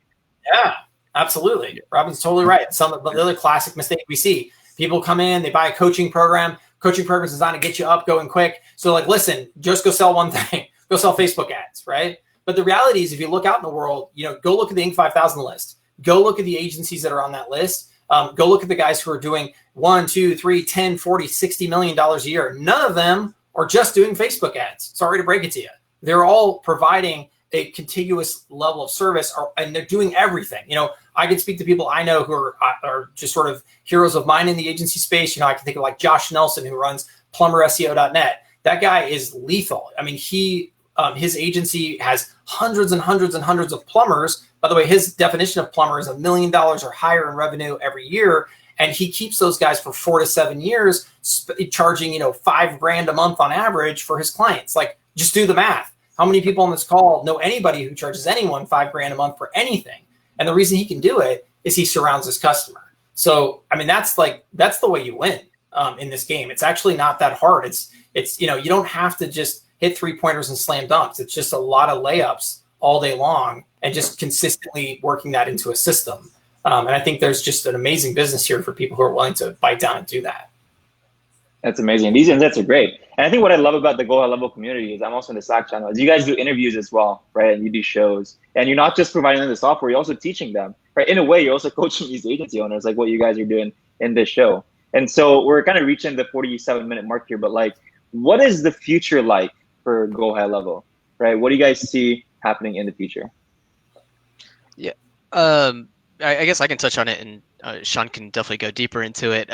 Yeah, absolutely. Robin's totally right. Some of the other classic mistake we see, people come in, they buy a coaching program. Coaching program is designed to get you up, going quick. So like, listen, just go sell one thing, go sell Facebook ads, right? But the reality is, if you look out in the world, go look at the Inc. 5000 list. Go look at the agencies that are on that list. Go look at the guys who are doing 1, 2, 3, 10, 40, $60 million a year. None of them are just doing Facebook ads. Sorry to break it to you. They're all providing a contiguous level of service, and they're doing everything. I can speak to people I know who are just sort of heroes of mine in the agency space. I can think of like Josh Nelson, who runs plumberseo.net. That guy is lethal. I mean, his agency has hundreds and hundreds and hundreds of plumbers. By the way, his definition of plumber is $1 million or higher in revenue every year. And he keeps those guys for 4 to 7 years, charging, $5,000 a month on average for his clients. Like, just do the math. How many people on this call know anybody who charges anyone $5,000 a month for anything? And the reason he can do it is he surrounds his customer. So, I mean, that's the way you win in this game. It's actually not that hard. It's you don't have to just hit 3-pointers and slam dunks. It's just a lot of layups all day long and just consistently working that into a system. And I think there's just an amazing business here for people who are willing to bite down and do that. That's amazing. These insights are great. And I think what I love about the GoHighLevel community is I'm also in the Slack channel. Is you guys do interviews as well, right? And you do shows. And you're not just providing them the software, you're also teaching them, right? In a way, you're also coaching these agency owners, like what you guys are doing in this show. And so we're kind of reaching the 47-minute mark here, but like, what is the future like for GoHighLevel, right? What do you guys see happening in the future? Yeah. I guess I can touch on it, and Shaun can definitely go deeper into it.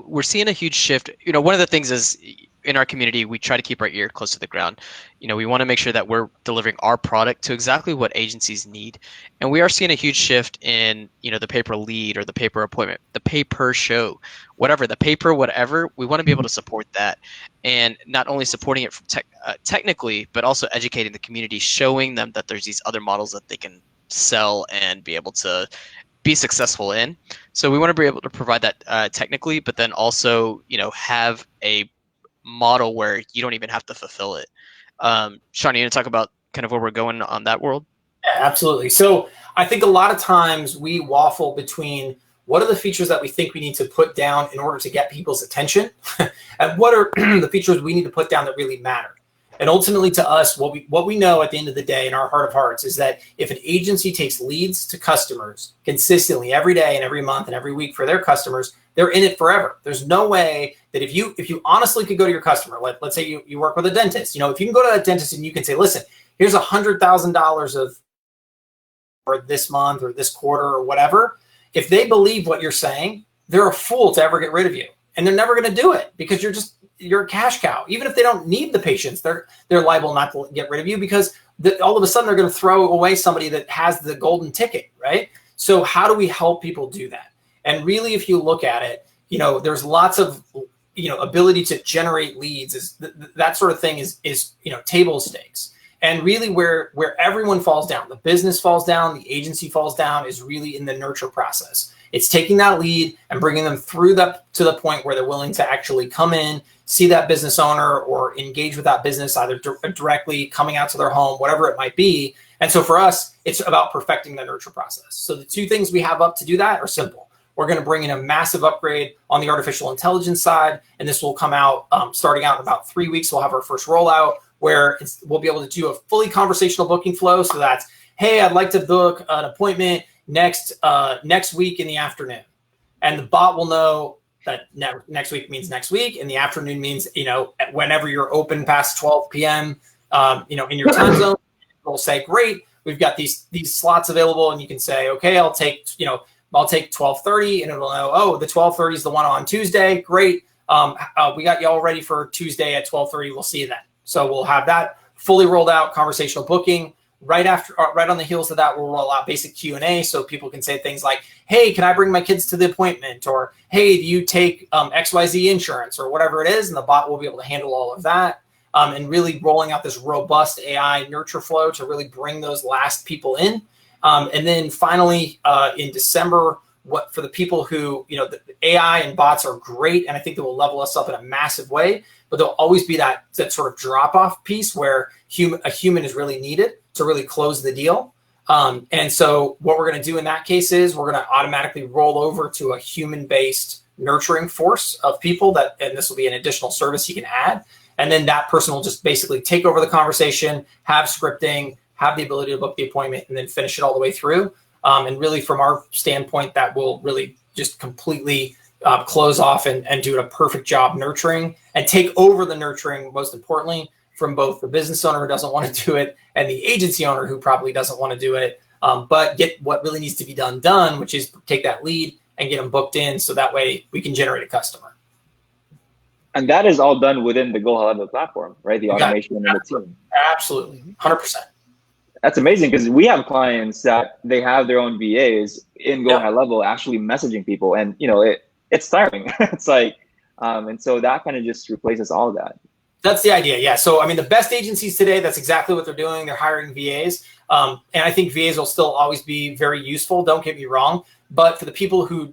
We're seeing a huge shift. One of the things is in our community, we try to keep our ear close to the ground. We want to make sure that we're delivering our product to exactly what agencies need. And we are seeing a huge shift in, the pay-per-lead or the pay-per-appointment, the pay-per-show, whatever, the pay-per-whatever. We want to be able to support that. And not only supporting it from technically, but also educating the community, showing them that there's these other models that they can sell and be able to be successful in. So we want to be able to provide that technically, but then also, have a model where you don't even have to fulfill it. Shaun, you want to talk about kind of where we're going on that world? Yeah, absolutely. So I think a lot of times we waffle between what are the features that we think we need to put down in order to get people's attention, and what are the features we need to put down that really matter. And ultimately, to us, what we know at the end of the day in our heart of hearts is that if an agency takes leads to customers consistently every day and every month and every week for their customers, they're in it forever. There's no way that if you honestly could go to your customer, let's say you work with a dentist, if you can go to that dentist and you can say, listen, here's $100,000 of for this month or this quarter or whatever, if they believe what you're saying, they're a fool to ever get rid of you. And they're never going to do it because you're a cash cow. Even if they don't need the patients, they're liable not to get rid of you because all of a sudden they're going to throw away somebody that has the golden ticket, right? So how do we help people do that? And really, if you look at it, there's lots of, ability to generate leads. That sort of thing is table stakes. And really where everyone falls down, the business falls down, the agency falls down, is really in the nurture process. It's taking that lead and bringing them through that to the point where they're willing to actually come in, see that business owner or engage with that business, either directly coming out to their home, whatever it might be. And so for us, it's about perfecting the nurture process. So the two things we have up to do that are simple. We're going to bring in a massive upgrade on the artificial intelligence side, and this will come out starting out in about 3 weeks. We'll have our first rollout where we'll be able to do a fully conversational booking flow. So that's, hey, I'd like to book an appointment next week in the afternoon. And the bot will know that next week means next week, and the afternoon means, whenever you're open past 12 p.m., in your time zone. It'll say, great, we've got these slots available, and you can say, okay, I'll take 12:30, and it'll know, oh, the 12:30 is the one on Tuesday. Great. We got you all ready for Tuesday at 12:30. We'll see you then. So we'll have that fully rolled out, conversational booking. Right on the heels of that, we'll roll out basic Q&A so people can say things like, hey, can I bring my kids to the appointment? Or, hey, do you take XYZ insurance or whatever it is? And the bot will be able to handle all of that. And really rolling out this robust AI nurture flow to really bring those last people in. And then finally, in December, for the people who, the AI and bots are great, and I think they will level us up in a massive way, but there'll always be that sort of drop-off piece where a human is really needed to really close the deal. And so what we're going to do in that case is we're going to automatically roll over to a human-based nurturing force of people and this will be an additional service you can add. And then that person will just basically take over the conversation, have scripting, have the ability to book the appointment, and then finish it all the way through. And really, from our standpoint, that will really just completely close off and do a perfect job nurturing and take over the nurturing, most importantly, from both the business owner who doesn't want to do it and the agency owner who probably doesn't want to do it, but get what really needs to be done, which is take that lead and get them booked in so that way we can generate a customer. And that is all done within the GoHighLevel platform, right? The automation and the team. Absolutely, 100%. That's amazing because we have clients that they have their own VAs in GoHighLevel actually messaging people, and it's tiring. It's like, and so that kind of just replaces all of that. That's the idea, yeah. So I mean, the best agencies today, that's exactly what they're doing. They're hiring VAs, and I think VAs will still always be very useful. Don't get me wrong, but for the people who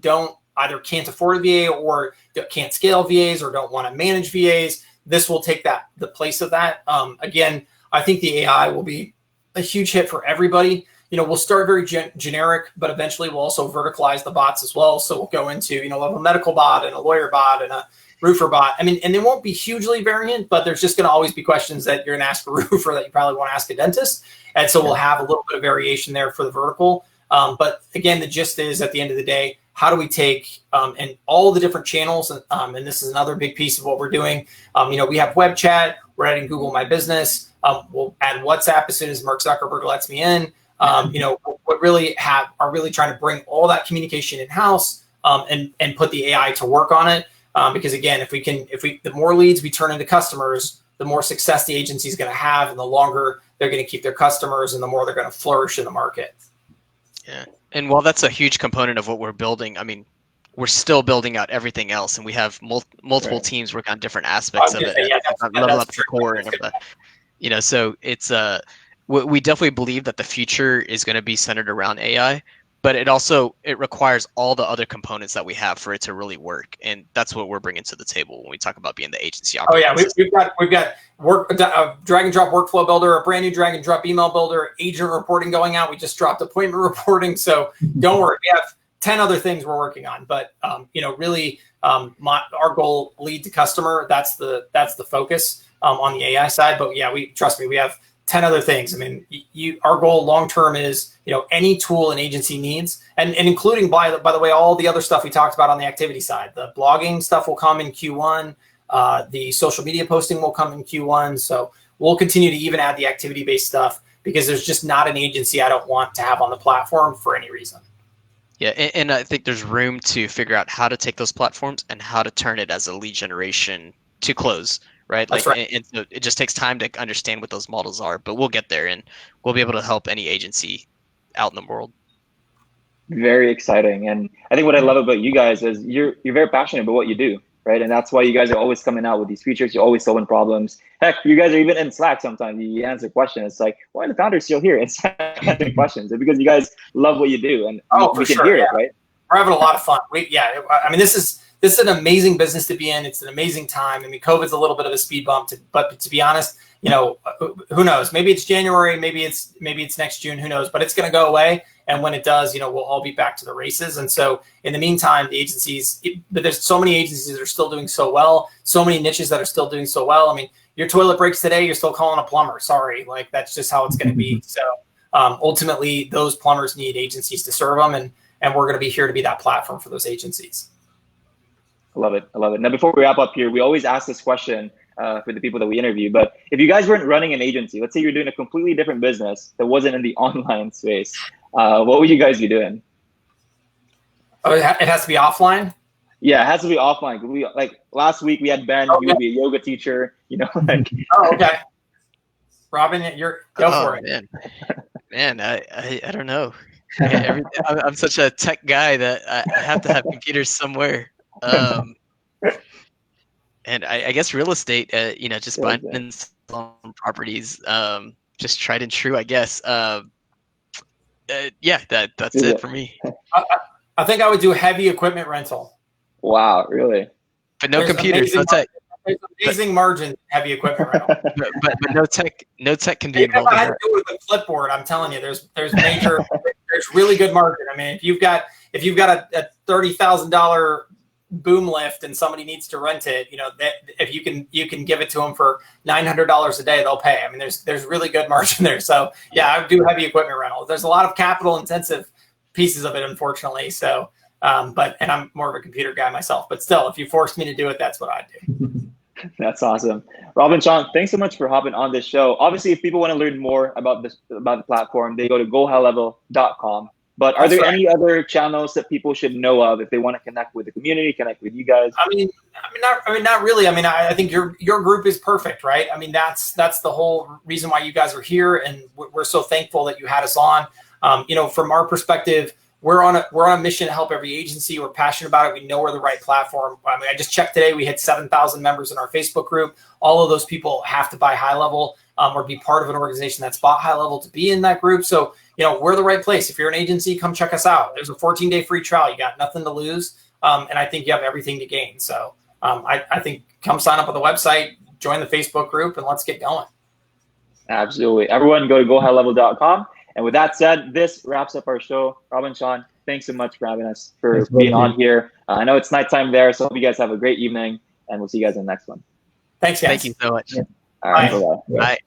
either can't afford a VA or can't scale VAs or don't want to manage VAs, this will take the place of that. Again, I think the AI will be a huge hit for everybody. We'll start very generic, but eventually we'll also verticalize the bots as well. So we'll go into, we'll have a medical bot and a lawyer bot and a roofer bot. I mean, and they won't be hugely variant, but there's just going to always be questions that you're going to ask a roofer that you probably want to ask a dentist. And so we'll have a little bit of variation there for the vertical. But again, the gist is at the end of the day, how do we take and all the different channels? And this is another big piece of what we're doing. We have web chat. We're adding Google My Business. We'll add WhatsApp as soon as Mark Zuckerberg lets me in. What really are really trying to bring all that communication in house and put the AI to work on it. Because again, the more leads we turn into customers, the more success the agency is going to have, and the longer they're going to keep their customers, and the more they're going to flourish in the market. Yeah, and while that's a huge component of what we're building, I mean, we're still building out everything else, and we have multiple teams work on different aspects of it. Level up the core and so it's we definitely believe that the future is going to be centered around AI, but it requires all the other components that we have for it to really work, and that's what we're bringing to the table when we talk about being the agency operating system. we've got drag and drop workflow builder, a brand new drag and drop email builder, agent reporting going out. We just dropped appointment reporting, so don't worry. We have 10 other things we're working on, but really, our goal, lead to customer. That's the focus on the AI side. But yeah, trust me, we have 10 other things. I mean, our goal long term is any tool an agency needs, and including by the way, all the other stuff we talked about on the activity side. The blogging stuff will come in Q1. The social media posting will come in Q1. So we'll continue to even add the activity based stuff because there's just not an agency I don't want to have on the platform for any reason. Yeah, and I think there's room to figure out how to take those platforms and how to turn it as a lead generation to close, right? That's right. And so it just takes time to understand what those models are, but we'll get there, and we'll be able to help any agency out in the world. Very exciting, and I think what I love about you guys is you're very passionate about what you do, right? And that's why you guys are always coming out with these features. You're always solving problems. Heck, you guys are even in Slack sometimes. You answer questions. It's like, why are the founders still here? It's answering questions. It's because you guys love what you do, and we can hear it, right? We're having a lot of fun. I mean, this is an amazing business to be in. It's an amazing time. I mean, COVID's a little bit of a speed bump, but to be honest, who knows? Maybe it's January, maybe it's next June, who knows? But it's going to go away, and when it does, we'll all be back to the races. And so, in the meantime, the agencies, but there's so many agencies that are still doing so well, so many niches that are still doing so well. I mean, your toilet breaks today, you're still calling a plumber. Sorry, that's just how it's going to be. So ultimately, those plumbers need agencies to serve them, and we're going to be here to be that platform for those agencies. I love it. Now, before we wrap up here, we always ask this question for the people that we interview. But if you guys weren't running an agency, let's say you're doing a completely different business that wasn't in the online space, what would you guys be doing? Oh, it has to be offline? Yeah, it has to be offline. Like last week we had Ben, he would be a yoga teacher, Oh, okay. Robin, go for it. Man, I don't know. I'm such a tech guy that I have to have computers somewhere. And I guess real estate, just buying and selling properties, just tried and true, I guess. Yeah, that's Is it it? for me. I think I would do heavy equipment rental. Wow, really? But no There's computers, no tech. There's amazing margin in heavy equipment rental. But no tech can be Even if involved I in had to that. do it with a clipboard, I'm telling you, there's there's really good margin. I mean, if you've got a $30,000 boom lift and somebody needs to rent it, that if you can give it to them for $900 a day, they'll pay. I mean, there's really good margin there. So yeah, I do heavy equipment rental. There's a lot of capital intensive pieces of it, unfortunately. So, and I'm more of a computer guy myself, but still, if you forced me to do it, that's what I'd do. That's awesome. Robin, Shaun, thanks so much for hopping on this show. Obviously, if people want to learn more about the platform, they go to GoHighLevel.com. But are there any other channels that people should know of if they want to connect with the community, connect with you guys? Not really. I mean, I think your group is perfect, right? I mean, that's the whole reason why you guys are here, and we're so thankful that you had us on. From our perspective, we're on a mission to help every agency. We're passionate about it. We know we're the right platform. I mean, I just checked today. We hit 7,000 members in our Facebook group. All of those people have to buy HighLevel or be part of an organization that's bought HighLevel to be in that group. So, we're the right place. If you're an agency, come check us out. There's a 14-day free trial. You got nothing to lose. And I think you have everything to gain. So I think come sign up on the website, join the Facebook group, and let's get going. Absolutely. Everyone go to GoHighLevel.com. And with that said, this wraps up our show. Robin, Shaun, thanks so much for having us, for being on here. I know it's nighttime there, so hope you guys have a great evening, and we'll see you guys in the next one. Thanks, guys. Thank you so much. All right, Bye. bye-bye. Bye.